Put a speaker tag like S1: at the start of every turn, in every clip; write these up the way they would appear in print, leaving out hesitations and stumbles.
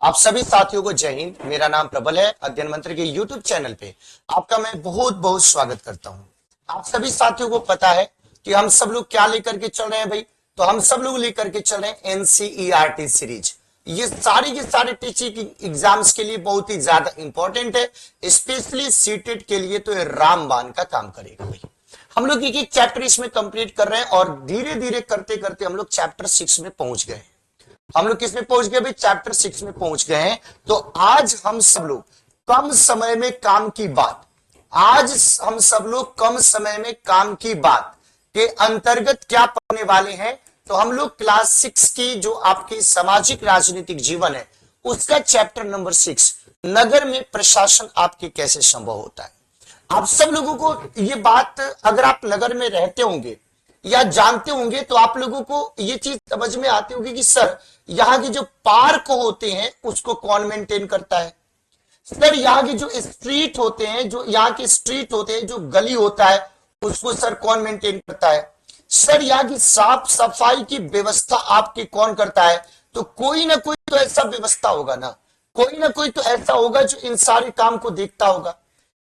S1: आप सभी साथियों को जय हिंद। मेरा नाम प्रबल है। अध्ययन मंत्र के यूट्यूब चैनल पे आपका मैं बहुत बहुत स्वागत करता हूं। आप सभी साथियों को पता है कि हम सब लोग क्या लेकर के चल रहे हैं भाई। तो हम सब लोग लेकर के चल रहे हैं एनसीईआरटी सीरीज। ये सारी के सारे टीचिंग एग्जाम्स के लिए बहुत ही ज्यादा इंपॉर्टेंट है। स्पेशली सीटेट के लिए तो ये रामबाण का काम करेगा भाई। हम लोग एक एक चैप्टर इसमें कंप्लीट कर रहे हैं और धीरे धीरे करते करते हम लोग चैप्टर 6 में पहुंच गए। हम लोग किसमें पहुंच गए भाई? चैप्टर 6 में पहुंच गए हैं। तो आज हम सब लोग कम समय में काम की बात, आज हम सब लोग कम समय में काम की बात के अंतर्गत क्या पढ़ने वाले हैं। तो हम लोग क्लास 6 की जो आपकी सामाजिक राजनीतिक जीवन है उसका चैप्टर नंबर 6, नगर में प्रशासन आपके कैसे संभव होता है। आप सब लोगों को ये बात, अगर आप नगर में रहते होंगे या जानते होंगे तो आप लोगों को ये चीज समझ में आती होगी कि सर यहाँ के जो पार्क होते हैं उसको कौन मेंटेन करता है। सर यहाँ के जो स्ट्रीट होते हैं, जो यहाँ के स्ट्रीट होते हैं, जो गली होता है उसको सर कौन मेंटेन करता है। सर यहाँ की साफ सफाई की व्यवस्था आपकी कौन करता है। तो कोई ना कोई तो ऐसा व्यवस्था होगा ना, कोई ना कोई तो ऐसा होगा जो इन सारे काम को देखता होगा,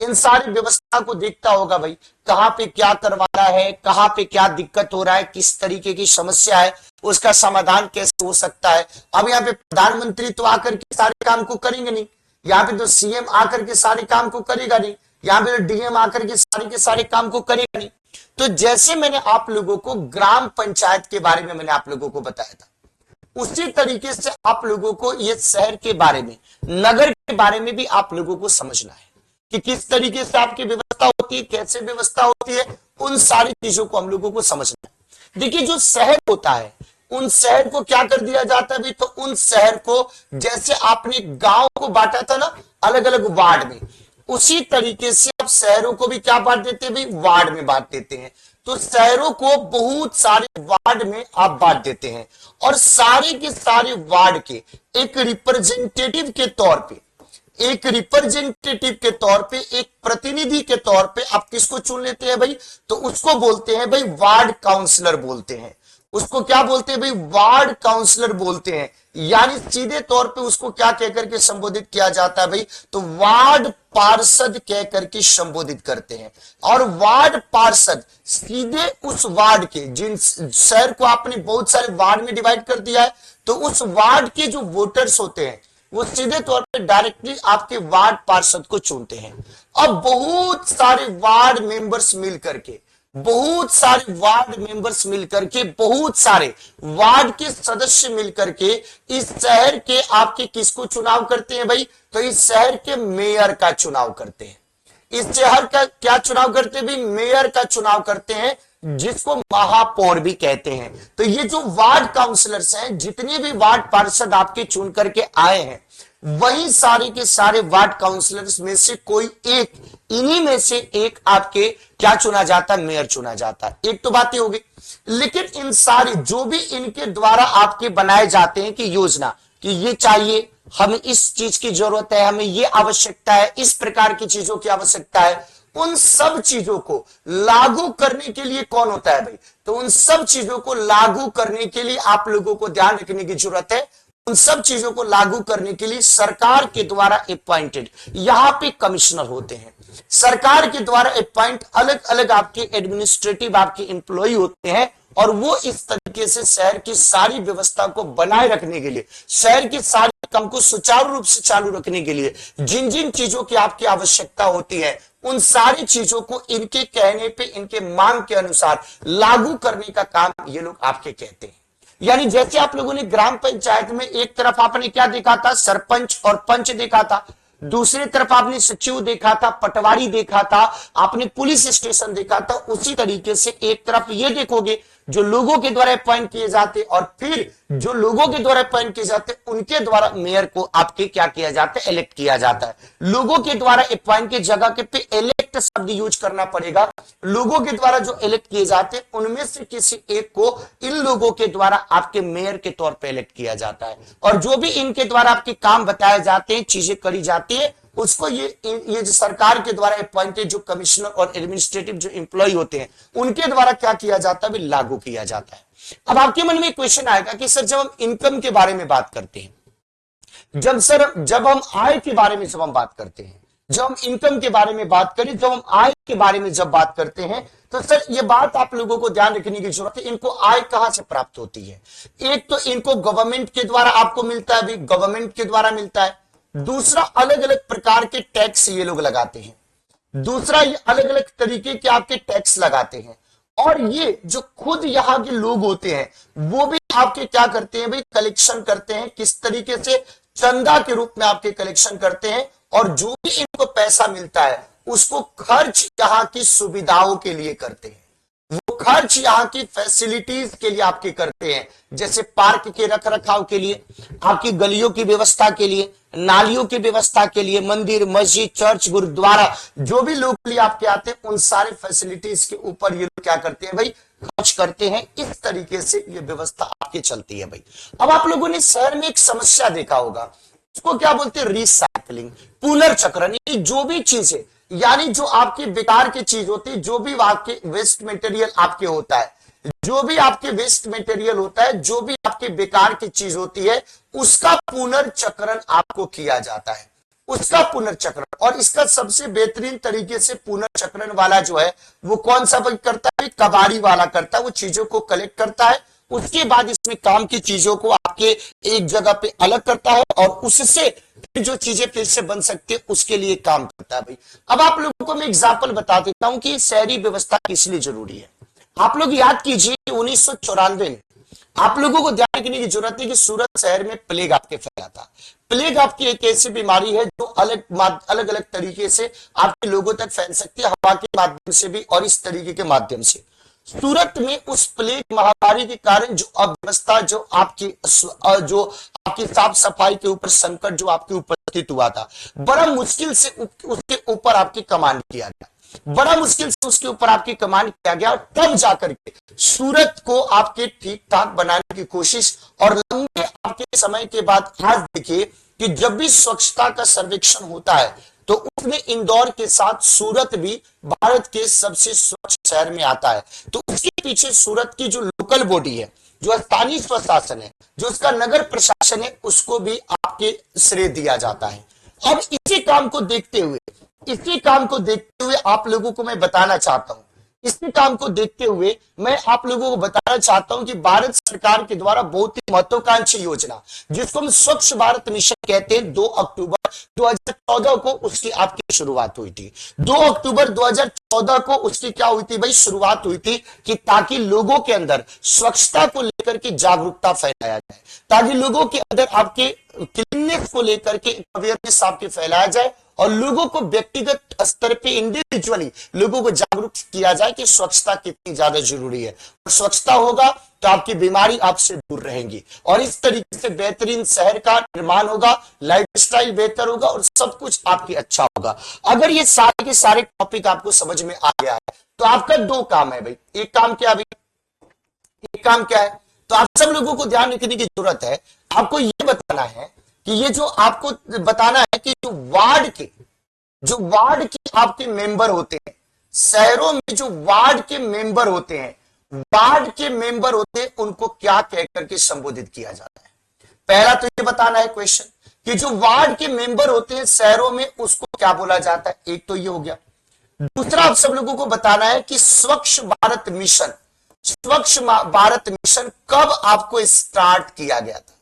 S1: इन सारी व्यवस्था को देखता होगा भाई। कहां पे क्या करवाना है, कहां पे क्या दिक्कत हो रहा है, किस तरीके की समस्या है, उसका समाधान कैसे हो सकता है। अब यहाँ पे प्रधानमंत्री तो आकर के सारे काम को करेंगे नहीं, यहाँ पे तो सीएम आकर के सारे काम को करेगा नहीं, यहाँ पे तो डीएम आकर के सारे काम को करेगा नहीं। तो जैसे मैंने आप लोगों को ग्राम पंचायत के बारे में मैंने आप लोगों को बताया था, उसी तरीके से आप लोगों को ये शहर के बारे में, नगर के बारे में भी आप लोगों को समझना है कि किस तरीके से आपकी व्यवस्था होती है, कैसे व्यवस्था होती है। उन सारी चीजों को हम लोगों को समझना है। देखिए जो शहर होता है उन शहर को क्या कर दिया जाता है भाई। तो उन शहर को जैसे आपने गांव को बांटा था ना अलग अलग वार्ड में, उसी तरीके से आप शहरों को भी क्या बांट देते हैं भाई? वार्ड में बांट देते हैं। तो शहरों को बहुत सारे वार्ड में आप बांट देते हैं और सारे के सारे वार्ड के एक रिप्रेजेंटेटिव के तौर पे, एक रिप्रेजेंटेटिव के तौर पे, एक प्रतिनिधि के तौर पे आप किसको चुन लेते हैं भाई? तो उसको बोलते हैं भाई वार्ड काउंसलर बोलते हैं। उसको क्या बोलते हैं भाई? वार्ड काउंसलर बोलते हैं। यानी सीधे तौर पे उसको क्या कहकर के संबोधित किया जाता है भाई? तो वार्ड पार्षद कहकर के संबोधित करते हैं। और वार्ड पार्षद सीधे उस वार्ड के, जिन शहर को आपने बहुत सारे वार्ड में डिवाइड कर दिया है, तो उस वार्ड के जो वोटर्स होते हैं वो सीधे तौर पे डायरेक्टली आपके वार्ड पार्षद को चुनते हैं। अब बहुत सारे वार्ड मेंबर्स मिलकर के, बहुत सारे वार्ड मेंबर्स मिलकर के, बहुत सारे वार्ड के सदस्य मिलकर के इस शहर के आपके किसको चुनाव करते हैं भाई? तो इस शहर के मेयर का चुनाव करते हैं। इस शहर का क्या चुनाव करते हैं भाई? मेयर का चुनाव करते हैं, जिसको महापौर भी कहते हैं। तो ये जो वार्ड काउंसलर्स हैं, जितने भी वार्ड पार्षद आपके चुन करके आए हैं, वही सारे के सारे वार्ड काउंसलर्स में से कोई एक, इन्हीं में से एक आपके क्या चुना जाता है? मेयर चुना जाता है। एक तो बातें हो गई। लेकिन इन सारे जो भी इनके द्वारा आपके बनाए जाते हैं कि योजना, कि ये चाहिए, हमें इस चीज की जरूरत है, हमें ये आवश्यकता है, इस प्रकार की चीजों की आवश्यकता है, उन सब चीजों को लागू करने के लिए कौन होता है भाई? तो उन सब चीजों को लागू करने के लिए आप लोगों को ध्यान रखने की जरूरत है। उन सब चीजों को लागू करने के लिए सरकार के द्वारा अपॉइंटेड यहां पे कमिश्नर होते हैं। सरकार के द्वारा अपॉइंट अलग अलग आपके एडमिनिस्ट्रेटिव आपके एम्प्लॉय होते हैं और वो इस तरीके से शहर की सारी व्यवस्था को बनाए रखने के लिए, शहर के सारे काम को सुचारू रूप से चालू रखने के लिए जिन जिन चीजों की आपकी आवश्यकता होती है, उन सारी चीजों को इनके कहने पे, इनके मांग के अनुसार लागू करने का काम ये लोग आपके कहते हैं। यानी जैसे आप लोगों ने ग्राम पंचायत में एक तरफ आपने क्या देखा था? सरपंच और पंच देखा था, दूसरी तरफ आपने सचिव देखा था, पटवारी देखा था, आपने पुलिस स्टेशन देखा था। उसी तरीके से एक तरफ ये देखोगे जो लोगों के द्वारा अपॉइंट किए जाते, और फिर जो लोगों के द्वारा अपॉइंट किए जाते उनके द्वारा मेयर को आपके क्या किया जाता है? इलेक्ट किया जाता है। लोगों के द्वारा अपॉइंट की जगह के पे इलेक्ट शब्द यूज करना पड़ेगा। लोगों के द्वारा जो इलेक्ट किए जाते उनमें से किसी एक को इन लोगों के द्वारा आपके मेयर के तौर पर इलेक्ट किया जाता है। और जो भी इनके द्वारा आपके काम बताए जाते हैं, चीजें करी जाती है, उसको ये जो सरकार के द्वारा अपॉइंटेड जो कमिश्नर और एडमिनिस्ट्रेटिव जो एम्प्लॉय होते हैं उनके द्वारा क्या किया जाता है? लागू किया जाता है। अब आपके मन में क्वेश्चन आएगा कि सर जब हम इनकम के बारे में बात करते हैं जब हम आय के बारे में जब हम बात करते हैं, जब हम इनकम के बारे में बात करें, जब हम आय के बारे में जब बात करते हैं, तो सर ये बात आप लोगों को ध्यान रखने की जरूरत है, इनको आय कहां से प्राप्त होती है। एक तो इनको गवर्नमेंट के द्वारा आपको मिलता है, अभी गवर्नमेंट के द्वारा मिलता है। दूसरा, अलग अलग प्रकार के टैक्स ये लोग लगाते हैं। दूसरा, ये अलग अलग तरीके के आपके टैक्स लगाते हैं। और ये जो खुद यहाँ के लोग होते हैं वो भी आपके क्या करते हैं भाई, कलेक्शन करते हैं। किस तरीके से, चंदा के रूप में आपके कलेक्शन करते हैं। और जो भी इनको पैसा मिलता है उसको खर्च यहाँ की सुविधाओं के लिए करते हैं, वो खर्च यहाँ की फैसिलिटीज के लिए आपके करते हैं। जैसे पार्क के रख रखाव के लिए, आपकी गलियों की व्यवस्था के लिए, नालियों की व्यवस्था के लिए, मंदिर, मस्जिद, चर्च, गुरुद्वारा, जो भी लोग लिए आपके आते हैं, उन सारे फैसिलिटीज के ऊपर ये लोग क्या करते हैं भाई, खर्च करते हैं। इस तरीके से ये व्यवस्था आपकी चलती है भाई। अब आप लोगों ने शहर में एक समस्या देखा होगा, उसको क्या बोलते हैं, रिसाइकलिंग, पुनर्चक्रण। जो भी चीज है, यानी जो आपके बेकार की चीज होती है, जो भी आपके वेस्ट मटेरियल आपके होता है, जो भी आपके वेस्ट मटेरियल होता है, जो भी आपके बेकार की चीज होती है, उसका पुनर्चक्रण आपको किया जाता है, उसका पुनर्चक्रण। और इसका सबसे बेहतरीन तरीके से पुनर्चक्रण वाला जो है वो कौन सा करता है, कबाड़ी वाला करता है। वो चीजों को कलेक्ट करता है, उसके बाद इसमें काम की चीजों को आपके एक जगह पे अलग करता है, और उससे जो चीजें फिर से बन सकती है उसके लिए काम करता है भाई। अब आप लोगों को मैं एग्जांपल बता देता हूं कि शहरी व्यवस्था किस लिए जरूरी है। आप लोग याद कीजिए 1994 में आप लोगों को ध्यान रखने की जरूरत है कि सूरत शहर में प्लेग आपके फैला था। प्लेग आपकी एक ऐसी बीमारी है जो अलग अलग तरीके से आपके लोगों तक फैल सकती है, हवा के माध्यम से भी और इस तरीके के माध्यम से। सूरत में उस प्लेग महामारी के कारण जो अव्यवस्था, जो आपकी साफ सफाई के ऊपर संकट जो आपके उपस्थित हुआ था, बड़ा मुश्किल से उसके ऊपर आपकी कमांड किया गया, बड़ा मुश्किल से उसके ऊपर आपकी कमांड किया गया। और तब जाकर के सूरत को आपके ठीक ठाक बनाने की कोशिश, और लंबे आपके समय के बाद आज देखिए कि जब भी स्वच्छता का सर्वेक्षण होता है तो उसमें इंदौर के साथ सूरत भी भारत के सबसे स्वच्छ शहर में आता है। तो उसके पीछे सूरत की जो लोकल बॉडी है, जो स्थानीय स्वशासन है, जो उसका नगर प्रशासन है, उसको भी आपके श्रेय दिया जाता है। अब इसी काम को देखते हुए आप लोगों को मैं बताना चाहता हूं, इसी काम को देखते हुए मैं आप लोगों को बताना चाहता हूं कि भारत सरकार के द्वारा बहुत ही महत्वाकांक्षी योजना, जिसको हम स्वच्छ भारत मिशन कहते हैं, 2 अक्टूबर 2014 को उसकी आपकी शुरुआत हुई थी। 2 अक्टूबर 2014 को उसकी क्या हुई थी भाई, शुरुआत हुई थी, कि ताकि लोगों के अंदर स्वच्छता को लेकर के जागरूकता फैलाया जाए, ताकि लोगों के अंदर आपके क्लीननेस को लेकर के अवेयरनेस आपके फैलाया जाए, और लोगों को व्यक्तिगत स्तर पे इंडिविजुअली लोगों को जागरूक किया जाए कि स्वच्छता कितनी ज्यादा जरूरी है। और स्वच्छता होगा तो आपकी बीमारी आपसे दूर रहेंगी, और इस तरीके से बेहतरीन शहर का निर्माण होगा, लाइफस्टाइल बेहतर होगा, और सब कुछ आपकी अच्छा होगा। अगर ये सारे के सारे टॉपिक आपको समझ में आ गया है तो आपका 2 काम है भाई। एक काम क्या भाई, एक काम क्या है, तो आप सब लोगों को ध्यान रखने की जरूरत है। आपको ये बताना है कि ये जो आपको बताना है कि जो वार्ड के आपके मेंबर होते हैं, शहरों में जो वार्ड के मेंबर होते हैं, उनको क्या कहकर के संबोधित किया जाता है। पहला तो ये बताना है क्वेश्चन कि जो वार्ड के मेंबर होते हैं शहरों में, उसको क्या बोला जाता है। एक तो ये हो गया। दूसरा आप सब लोगों को बताना है कि स्वच्छ भारत मिशन कब आपको स्टार्ट किया गया था।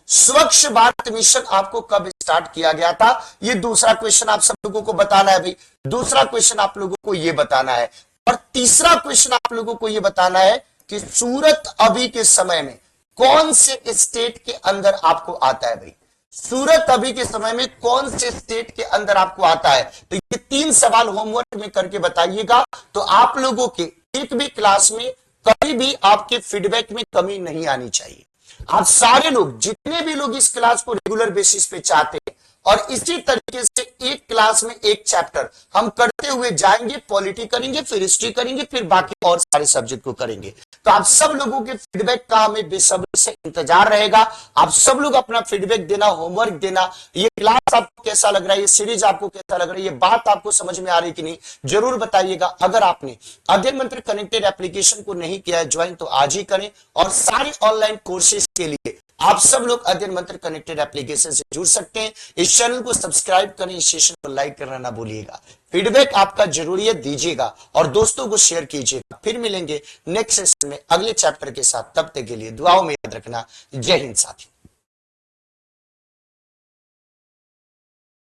S1: स्वच्छ भारत मिशन आपको कब स्टार्ट किया गया था, ये दूसरा क्वेश्चन आप सब लोगों को बताना है भाई। दूसरा क्वेश्चन आप लोगों को ये बताना है। और तीसरा क्वेश्चन आप लोगों को ये बताना है कि सूरत अभी के समय में कौन से स्टेट के अंदर आपको आता है भाई। सूरत अभी के समय में कौन से स्टेट के अंदर आपको आता है। तो ये 3 सवाल होमवर्क में करके बताइएगा, तो आप लोगों के एक भी क्लास में कभी भी आपके फीडबैक में कमी नहीं आनी चाहिए। आप सारे लोग, जितने भी लोग इस क्लास को रेगुलर बेसिस पे चाहते हैं, और इसी तरीके से एक क्लास में एक चैप्टर हम करते हुए जाएंगे, पॉलिटी करेंगे, फिर हिस्ट्री करेंगे, फिर बाकी और सारे सब्जेक्ट को करेंगे। तो आप सब लोगों के फीडबैक का हमें बेसब्री से इंतजार रहेगा। आप सब लोग अपना फीडबैक देना, होमवर्क देना। ये क्लास आपको कैसा लग रहा है, ये सीरीज आपको कैसा लग रहा है, ये बात आपको समझ में आ रही कि नहीं, जरूर बताइएगा। अगर आपने अध्ययन मंत्र कनेक्टेड एप्लीकेशन को नहीं किया है ज्वाइन, तो आज ही करें, और सारे ऑनलाइन कोर्सेज के लिए आप सब लोग अध्ययन मंत्र कनेक्टेड एप्लीकेशन से जुड़ सकते हैं। इस चैनल को सब्सक्राइब करें, इस सेशन को लाइक करना ना भूलिएगा। फीडबैक आपका जरूरी है, दीजिएगा और दोस्तों को शेयर कीजिएगा। फिर मिलेंगे नेक्स्ट सेशन में अगले चैप्टर के साथ। तब तक के लिए दुआओं में याद रखना। जय हिंद साथियों।